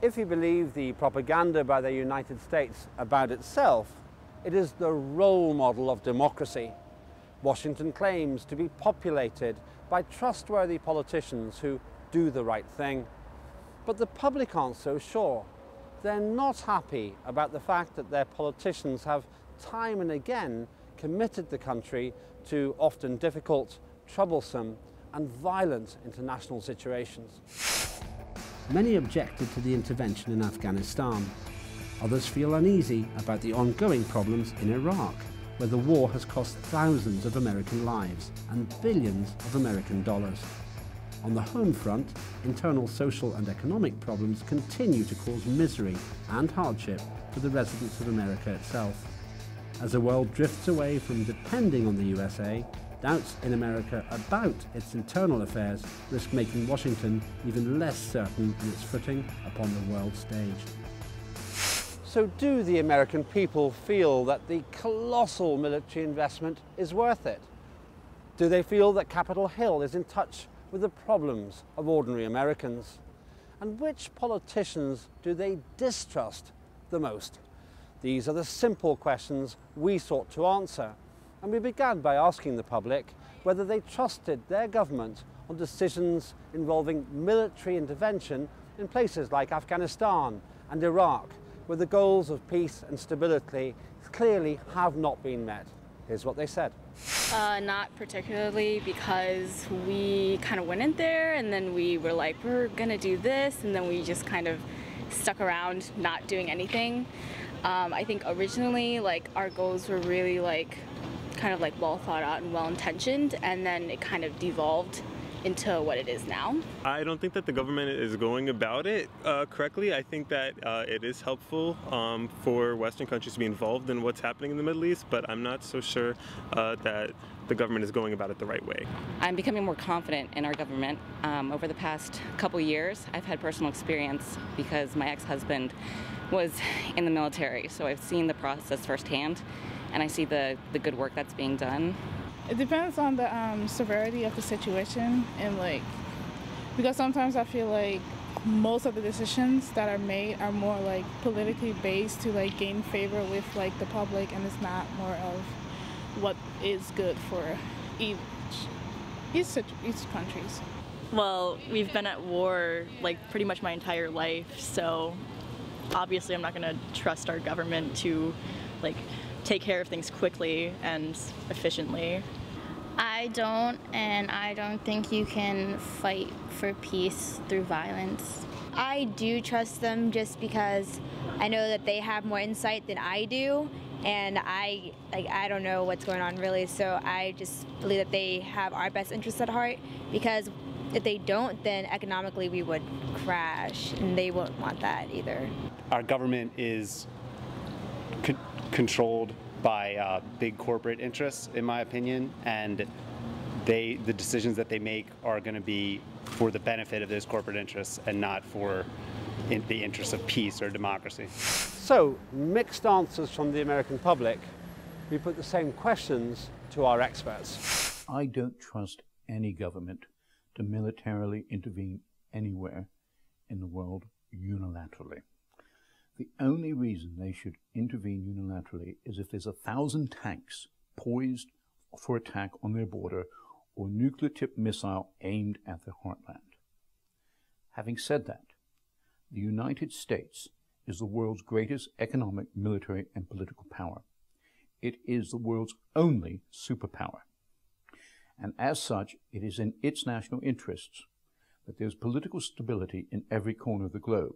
If you believe the propaganda by the United States about itself, it is the role model of democracy. Washington claims to be populated by trustworthy politicians who do the right thing. But the public aren't so sure. They're not happy about the fact that their politicians have time and again committed the country to often difficult, troublesome and violent international situations. Many objected to the intervention in Afghanistan. Others feel uneasy about the ongoing problems in Iraq, where the war has cost thousands of American lives and billions of American dollars. On the home front, internal social and economic problems continue to cause misery and hardship to the residents of America itself. As the world drifts away from depending on the USA, doubts in America about its internal affairs risk making Washington even less certain in its footing upon the world stage. So do the American people feel that the colossal military investment is worth it? Do they feel that Capitol Hill is in touch with the problems of ordinary Americans? And which politicians do they distrust the most? These are the simple questions we sought to answer, and we began by asking the public whether they trusted their government on decisions involving military intervention in places like Afghanistan and Iraq, where the goals of peace and stability clearly have not been met. Here's what they said. Not particularly, because we kind of went in there and then we were like, we're gonna do this, and then we just kind of stuck around not doing anything. I think originally our goals were really kind of well thought out and well intentioned, and then it kind of devolved into what it is now. I don't think that the government is going about it correctly. I think that it is helpful for Western countries to be involved in what's happening in the Middle East, but I'm not so sure that the government is going about it the right way. I'm becoming more confident in our government. Over the past couple years, I've had personal experience because my ex-husband was in the military, so I've seen the process firsthand, and I see the good work that's being done. It depends on the severity of the situation, and because sometimes I feel like most of the decisions that are made are more politically based to gain favor with the public, and it's not more of what is good for each countries. Well, we've been at war pretty much my entire life, so obviously I'm not going to trust our government to take care of things quickly and efficiently. I don't, and I don't think you can fight for peace through violence. I do trust them just because I know that they have more insight than I do, and I don't know what's going on really, so I just believe that they have our best interests at heart, because if they don't, then economically we would crash, and they won't want that either. Our government is controlled by big corporate interests, in my opinion, and the decisions that they make are going to be for the benefit of those corporate interests and not for the interests of peace or democracy. So, mixed answers from the American public. We put the same questions to our experts. I don't trust any government to militarily intervene anywhere in the world unilaterally. The only reason they should intervene unilaterally is if there's 1,000 tanks poised for attack on their border or nuclear-tipped missile aimed at their heartland. Having said that, the United States is the world's greatest economic, military, and political power. It is the world's only superpower. And as such, it is in its national interests that there's political stability in every corner of the globe.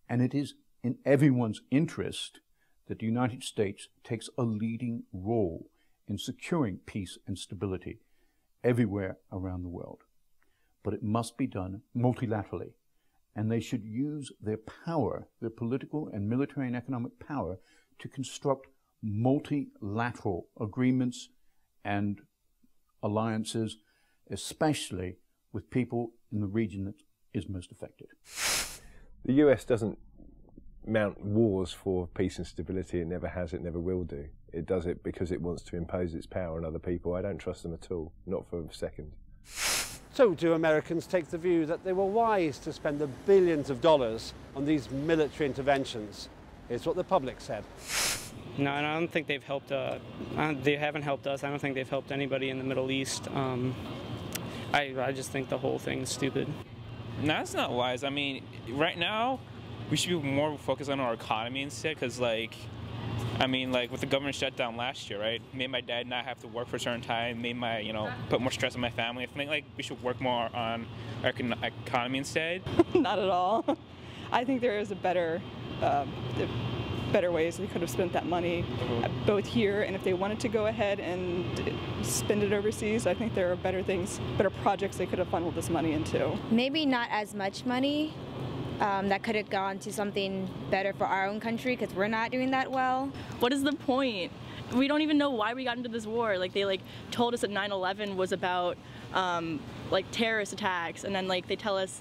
And it is in everyone's interest that the United States takes a leading role in securing peace and stability everywhere around the world. But it must be done multilaterally, and they should use their power, their political and military and economic power, to construct multilateral agreements and alliances, especially with people in the region that is most affected. The US doesn't mount wars for peace and stability. It never has, it never will do. It does it because it wants to impose its power on other people. I don't trust them at all, not for a second. So do Americans take the view that they were wise to spend the billions of dollars on these military interventions? Here's what the public said. No, and I don't think they've helped, they haven't helped us. I don't think they've helped anybody in the Middle East. I just think the whole thing's stupid. No, that's not wise. I mean, right now, we should be more focused on our economy instead, because, like, I mean, like, with the government shutdown last year, right, made my dad not have to work for a certain time, made my, you know, put more stress on my family. I think, like, we should work more on our economy instead. Not at all. I think there is a better ways they could have spent that money, both here, and if they wanted to go ahead and spend it overseas, I think there are better things, better projects they could have funneled this money into. Maybe not as much money. That could have gone to something better for our own country, because we're not doing that well. What is the point? We don't even know why we got into this war. Like, they told us that 9/11 was about like terrorist attacks, and then they tell us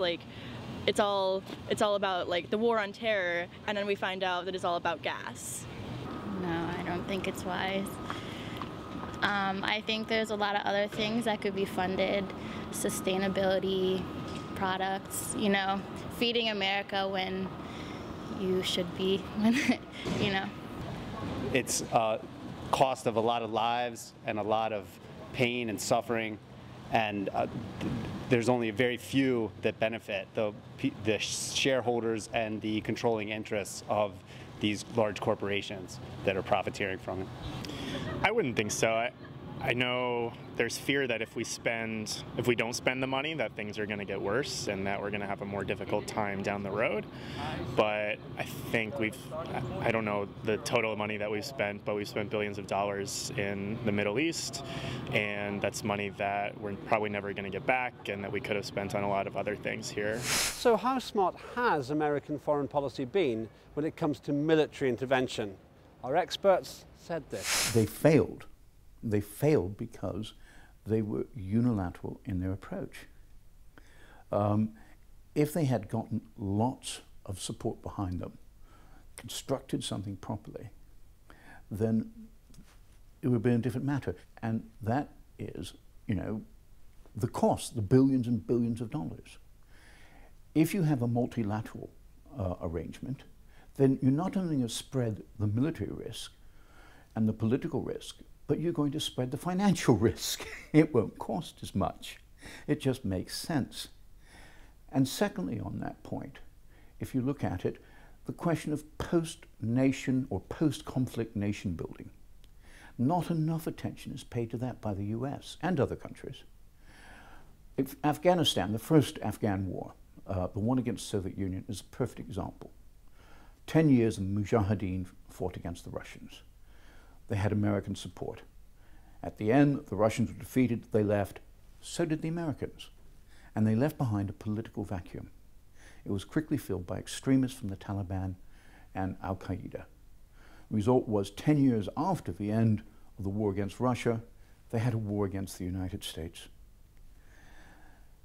it's all about the war on terror, and then we find out that it's all about gas. No, I don't think it's wise. I think there's a lot of other things that could be funded, sustainability, products, you know, feeding America when you should be, you know. It's cost of a lot of lives and a lot of pain and suffering, and there's only a very few that benefit, the shareholders and the controlling interests of these large corporations that are profiteering from it. I wouldn't think so. I know there's fear that if we don't spend the money, that things are going to get worse and that we're going to have a more difficult time down the road. But I think I don't know the total money that we've spent, but we've spent billions of dollars in the Middle East, and that's money that we're probably never going to get back and that we could have spent on a lot of other things here. So how smart has American foreign policy been when it comes to military intervention? Our experts said this. They failed. They failed because they were unilateral in their approach. If they had gotten lots of support behind them, constructed something properly, then it would have been a different matter. And that is, you know, the cost, the billions and billions of dollars. If you have a multilateral arrangement, then you're not only going to spread the military risk and the political risk, but you're going to spread the financial risk. It won't cost as much. It just makes sense. And secondly, on that point, if you look at it, the question of post-nation or post-conflict nation building, not enough attention is paid to that by the US and other countries. Afghanistan, the first Afghan war, the one against the Soviet Union, is a perfect example. 10 years the Mujahideen fought against the Russians. They had American support. At the end, the Russians were defeated, they left. So did the Americans. And they left behind a political vacuum. It was quickly filled by extremists from the Taliban and Al-Qaeda. The result was 10 years after the end of the war against Russia, they had a war against the United States.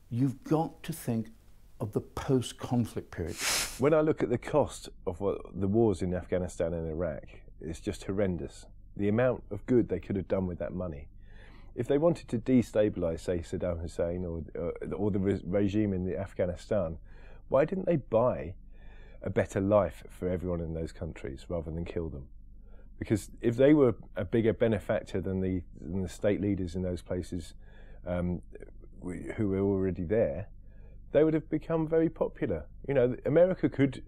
You've got to think of the post-conflict period. When I look at the cost of the wars in Afghanistan and Iraq, it's just horrendous. The amount of good they could have done with that money. If they wanted to destabilise, say, Saddam Hussein or the regime in Afghanistan, why didn't they buy a better life for everyone in those countries rather than kill them? Because if they were a bigger benefactor than the state leaders in those places who were already there, they would have become very popular. You know, America could,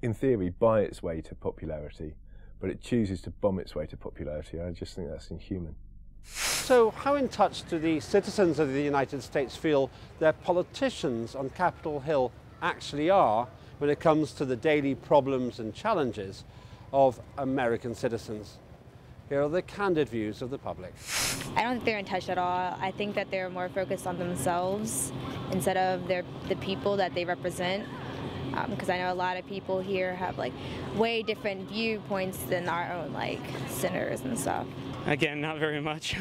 in theory, buy its way to popularity, but it chooses to bomb its way to popularity. I just think that's inhuman. So how in touch do the citizens of the United States feel their politicians on Capitol Hill actually are when it comes to the daily problems and challenges of American citizens? Here are the candid views of the public. I don't think they're in touch at all. I think that they're more focused on themselves instead of the people that they represent. Because I know a lot of people here have way different viewpoints than our own senators and stuff. Again, not very much.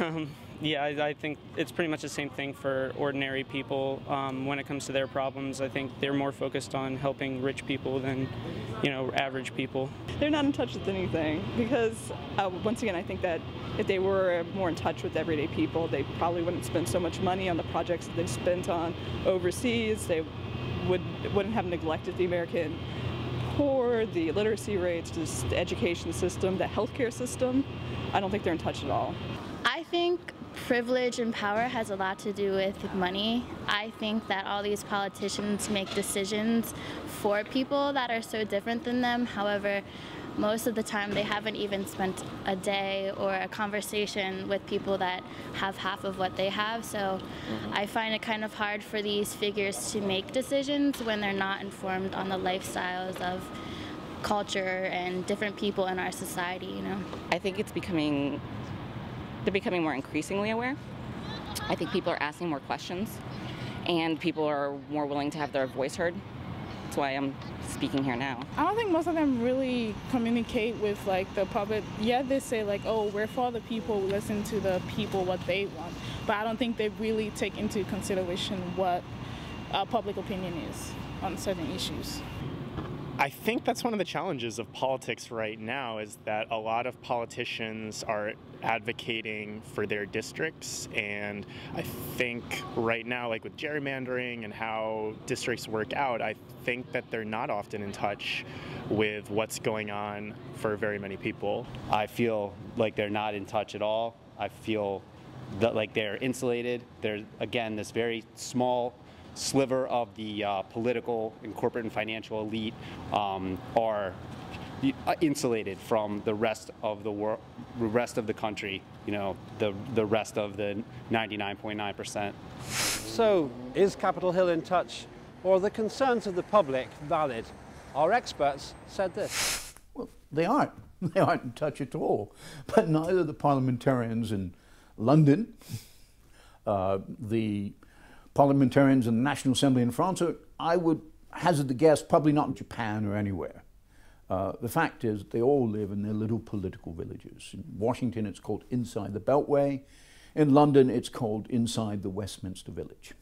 Yeah, I think it's pretty much the same thing for ordinary people. When it comes to their problems, I think they're more focused on helping rich people than, average people. They're not in touch with anything because, once again, I think that if they were more in touch with everyday people, they probably wouldn't spend so much money on the projects that they spent on overseas. They wouldn't have neglected the American poor, the literacy rates, the education system, the healthcare system. I don't think they're in touch at all. I think privilege and power has a lot to do with money. I think that all these politicians make decisions for people that are so different than them. However, most of the time they haven't even spent a day or a conversation with people that have half of what they have. So I find it kind of hard for these figures to make decisions when they're not informed on the lifestyles of culture and different people in our society, I think they're becoming more increasingly aware. I think people are asking more questions and people are more willing to have their voice heard. That's why I'm speaking here now. I don't think most of them really communicate with the public. Yeah, they say oh, we're for the people, we listen to the people, what they want. But I don't think they really take into consideration what public opinion is on certain issues. I think that's one of the challenges of politics right now is that a lot of politicians are advocating for their districts, and I think right now, with gerrymandering and how districts work out, I think that they're not often in touch with what's going on for very many people. I feel like they're not in touch at all. I feel that they're insulated. They're, again, this very small sliver of the political and corporate and financial elite are insulated from the rest of the world, the rest of the country, the rest of the 99.9%. So, is Capitol Hill in touch, or are the concerns of the public valid? Our experts said this. Well, they aren't. They aren't in touch at all. But neither the parliamentarians in London, the parliamentarians in the National Assembly in France, or I would hazard the guess, probably not in Japan or anywhere. The fact is they all live in their little political villages. In Washington it's called Inside the Beltway. In London it's called Inside the Westminster Village.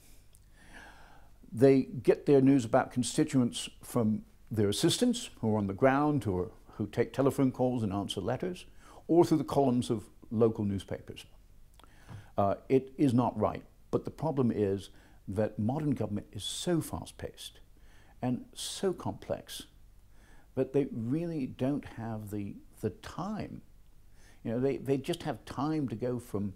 They get their news about constituents from their assistants who are on the ground, who take telephone calls and answer letters, or through the columns of local newspapers. It is not right. But the problem is that modern government is so fast-paced and so complex that they really don't have the time. They just have time to go from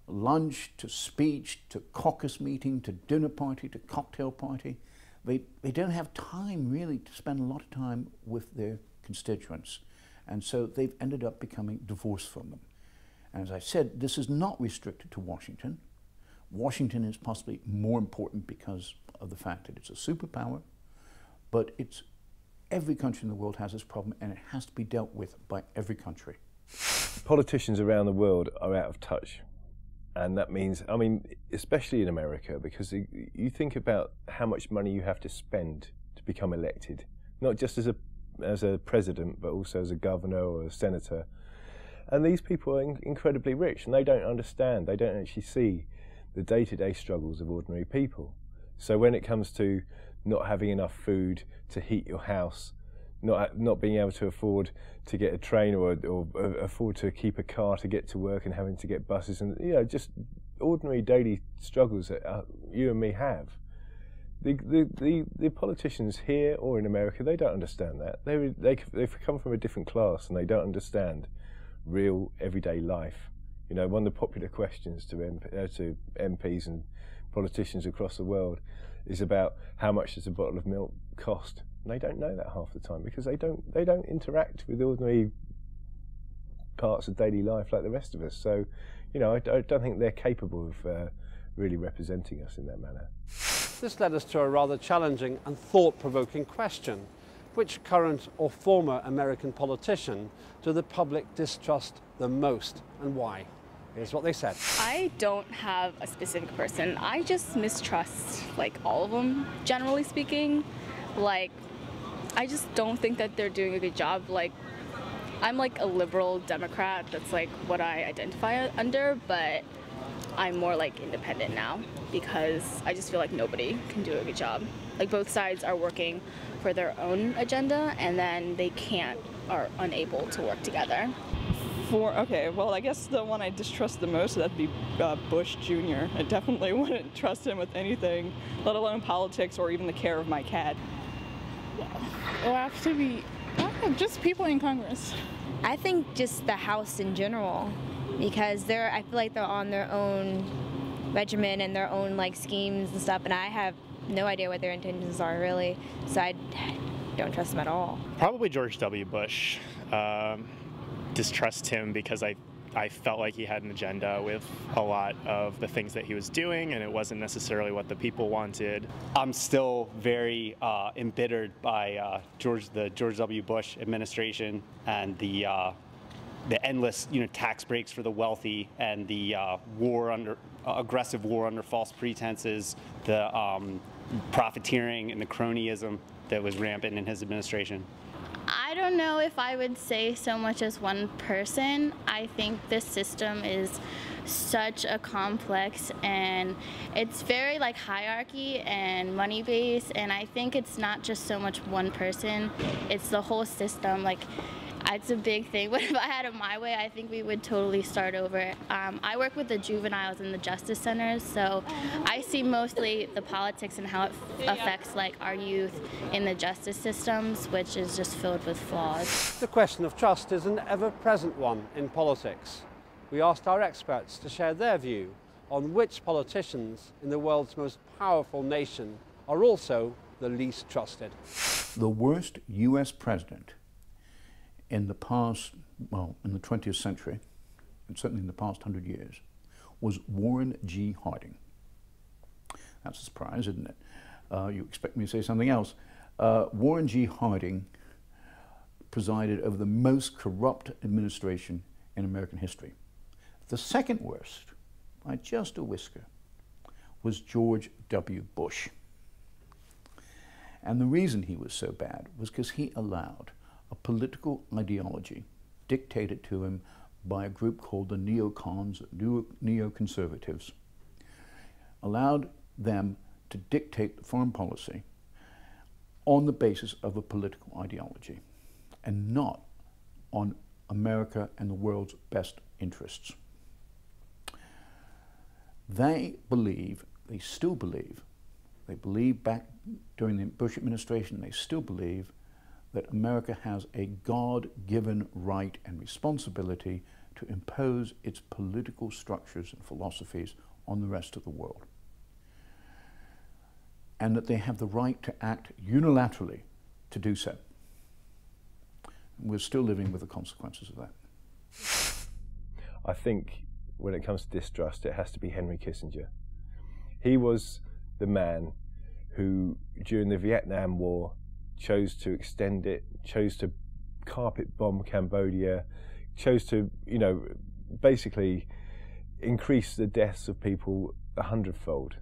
lunch to speech to caucus meeting to dinner party to cocktail party. They don't have time really to spend a lot of time with their constituents. And so they've ended up becoming divorced from them. And as I said, this is not restricted to Washington. Washington is possibly more important because of the fact that it's a superpower, but every country in the world has this problem and it has to be dealt with by every country. Politicians around the world are out of touch. And that means, especially in America, because you think about how much money you have to spend to become elected, not just as a president, but also as a governor or a senator. And these people are incredibly rich and they don't understand, they don't actually see the day-to-day struggles of ordinary people. So when it comes to not having enough food to heat your house, not being able to afford to get a train or afford to keep a car to get to work and having to get buses and just ordinary daily struggles that you and me have. The politicians here or in America, they don't understand that. They've come from a different class and they don't understand real everyday life. One of the popular questions to MPs and politicians across the world is about how much does a bottle of milk cost? And they don't know that half the time because they don't interact with ordinary parts of daily life like the rest of us. So, I don't think they're capable of really representing us in that manner. This led us to a rather challenging and thought-provoking question. Which current or former American politician do the public distrust the most and why? Here's what they said. I don't have a specific person. I just mistrust all of them, generally speaking. I just don't think that they're doing a good job. I'm a liberal Democrat. That's what I identify under, but I'm more like independent now because I just feel like nobody can do a good job. Like both sides are working for their own agenda and then they can't or unable to work together. Okay, well, I guess the one I distrust the most, that'd be Bush Jr. I definitely wouldn't trust him with anything, let alone politics or even the care of my cat. It'll have to be just people in Congress. I think just the House in general, because I feel like they're on their own regimen and their own like schemes and stuff, and I have no idea what their intentions are really, so I don't trust them at all. Probably George W. Bush. Distrust him because I felt like he had an agenda with a lot of the things that he was doing, and it wasn't necessarily what the people wanted. I'm still very embittered by the George W. Bush administration and the endless, tax breaks for the wealthy and the aggressive war under false pretenses, the profiteering and the cronyism that was rampant in his administration. I don't know if I would say so much as one person. I think this system is such a complex and it's very like hierarchy and money based, and I think it's not just so much one person, it's the whole system. Like it's a big thing, but if I had it my way, I think we would totally start over. I work with the juveniles in the justice centers, so I see mostly the politics and how it affects like our youth in the justice systems, which is just filled with flaws. The question of trust is an ever-present one in politics. We asked our experts to share their view on which politicians in the world's most powerful nation are also the least trusted. The worst US president in the past, well, in the 20th century, and certainly in the past 100 years, was Warren G. Harding. That's a surprise, isn't it? You expect me to say something else. Warren G. Harding presided over the most corrupt administration in American history. The second worst, by just a whisker, was George W. Bush. And the reason he was so bad was because he allowed a political ideology dictated to him by a group called the neocons, neoconservatives, allowed them to dictate foreign policy on the basis of a political ideology and not on America and the world's best interests. They still believe back during the Bush administration, they still believe that America has a God-given right and responsibility to impose its political structures and philosophies on the rest of the world. And that they have the right to act unilaterally to do so. We're still living with the consequences of that. I think when it comes to distrust, it has to be Henry Kissinger. He was the man who, during the Vietnam War, chose to extend it, chose to carpet bomb Cambodia, chose to, basically increase the deaths of people 100-fold.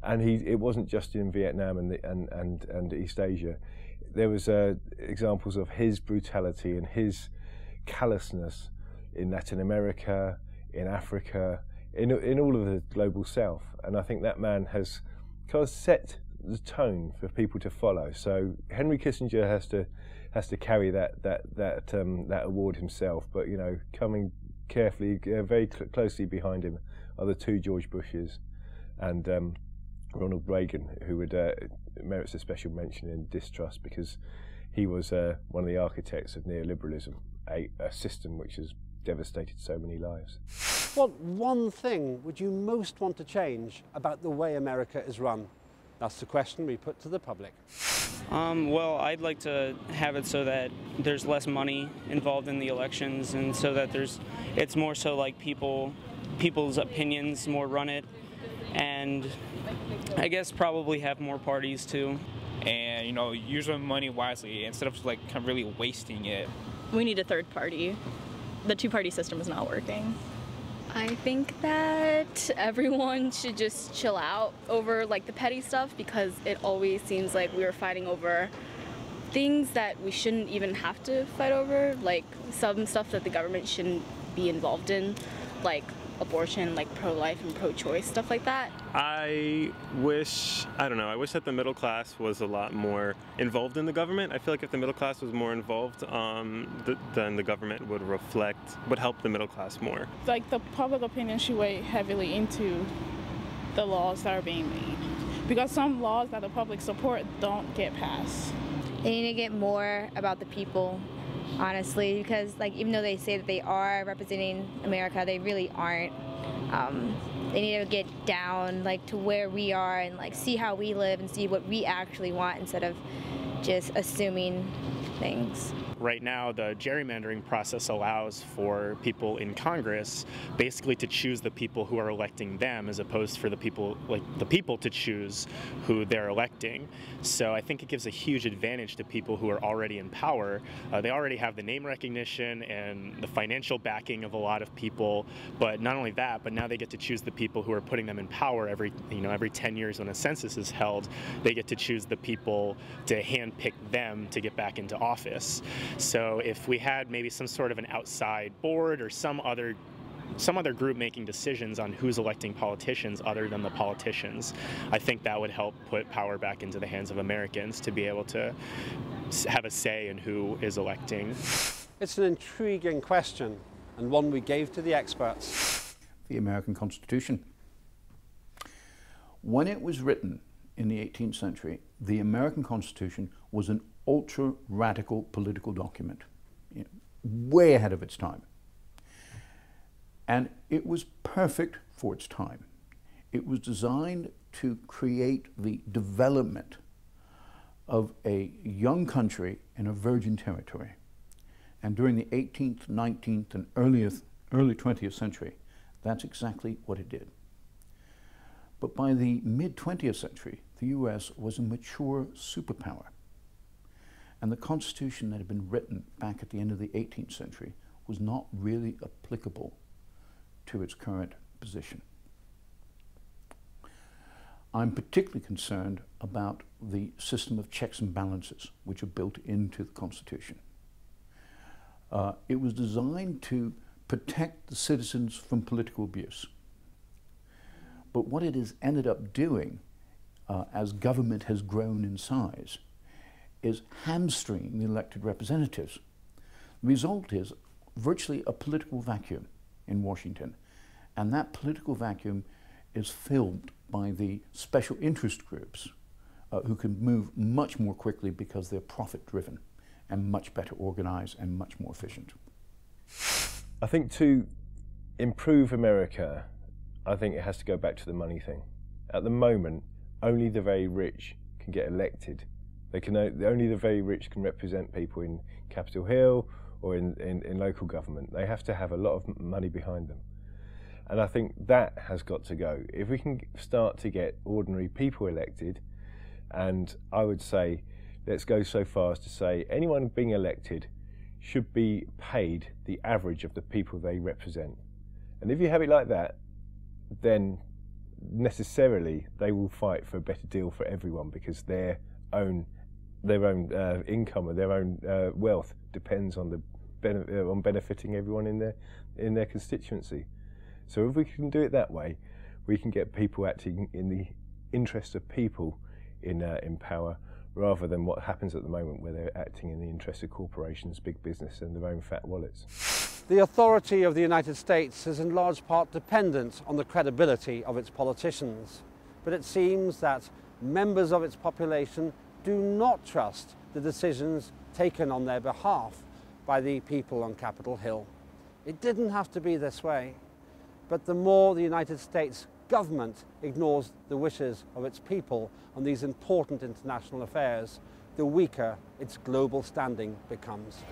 And it wasn't just in Vietnam and East Asia. There was examples of his brutality and his callousness in Latin America, in Africa, in all of the global South. And I think that man has kind of set the tone for people to follow. So Henry Kissinger has to carry that award himself. But coming carefully, very closely behind him are the two George Bushes and Ronald Reagan, who merits a special mention in distrust because he was one of the architects of neoliberalism, a system which has devastated so many lives. What one thing would you most want to change about the way America is run? That's the question we put to the public. Well, I'd like to have it so that there's less money involved in the elections, and so that it's more so like people's opinions more run it, and I guess probably have more parties too. And use our money wisely instead of like really wasting it. We need a third party. The two-party system is not working. I think that everyone should just chill out over like the petty stuff, because it always seems like we are fighting over things that we shouldn't even have to fight over, like some stuff that the government shouldn't be involved in, like abortion, like pro-life and pro-choice, stuff like that. I wish that the middle class was a lot more involved in the government. I feel like if the middle class was more involved, then the government would help the middle class more. Like, the public opinion should weigh heavily into the laws that are being made, because some laws that the public support don't get passed. They need to get more about the people, honestly, because like even though they say that they are representing America, they really aren't. They need to get down like to where we are and like see how we live and see what we actually want instead of just assuming things. Right now, the gerrymandering process allows for people in Congress basically to choose the people who are electing them, as opposed for the people to choose who they're electing. So I think it gives a huge advantage to people who are already in power. They already have the name recognition and the financial backing of a lot of people. But not only that, but now they get to choose the people who are putting them in power every 10 years when a census is held. They get to choose the people to handpick them to get back into office. So if we had maybe some sort of an outside board or some other group making decisions on who's electing politicians other than the politicians, I think that would help put power back into the hands of Americans to be able to have a say in who is electing. It's an intriguing question, and one we gave to the experts. The American Constitution. When it was written in the 18th century, the American Constitution was an ultra-radical political document, way ahead of its time. And it was perfect for its time. It was designed to create the development of a young country in a virgin territory. And during the 18th, 19th, and early 20th century, that's exactly what it did. But by the mid-20th century, the US was a mature superpower. And the Constitution that had been written back at the end of the 18th century was not really applicable to its current position. I'm particularly concerned about the system of checks and balances which are built into the Constitution. It was designed to protect the citizens from political abuse. But what it has ended up doing as government has grown in size is hamstringing the elected representatives. The result is virtually a political vacuum in Washington, and that political vacuum is filled by the special interest groups who can move much more quickly because they're profit-driven and much better organized and much more efficient. I think to improve America, I think it has to go back to the money thing. At the moment, only the very rich can get elected. Only the very rich can represent people in Capitol Hill or in local government. They have to have a lot of money behind them. And I think that has got to go. If we can start to get ordinary people elected, and I would say, let's go so far as to say anyone being elected should be paid the average of the people they represent. And if you have it like that, then necessarily they will fight for a better deal for everyone, because their own income or their own wealth depends on on benefiting everyone in their constituency. So if we can do it that way, we can get people acting in the interest of people in power, rather than what happens at the moment, where they're acting in the interest of corporations, big business, and their own fat wallets. The authority of the United States is in large part dependent on the credibility of its politicians, but it seems that members of its population do not trust the decisions taken on their behalf by the people on Capitol Hill. It didn't have to be this way, but the more the United States government ignores the wishes of its people on these important international affairs, the weaker its global standing becomes.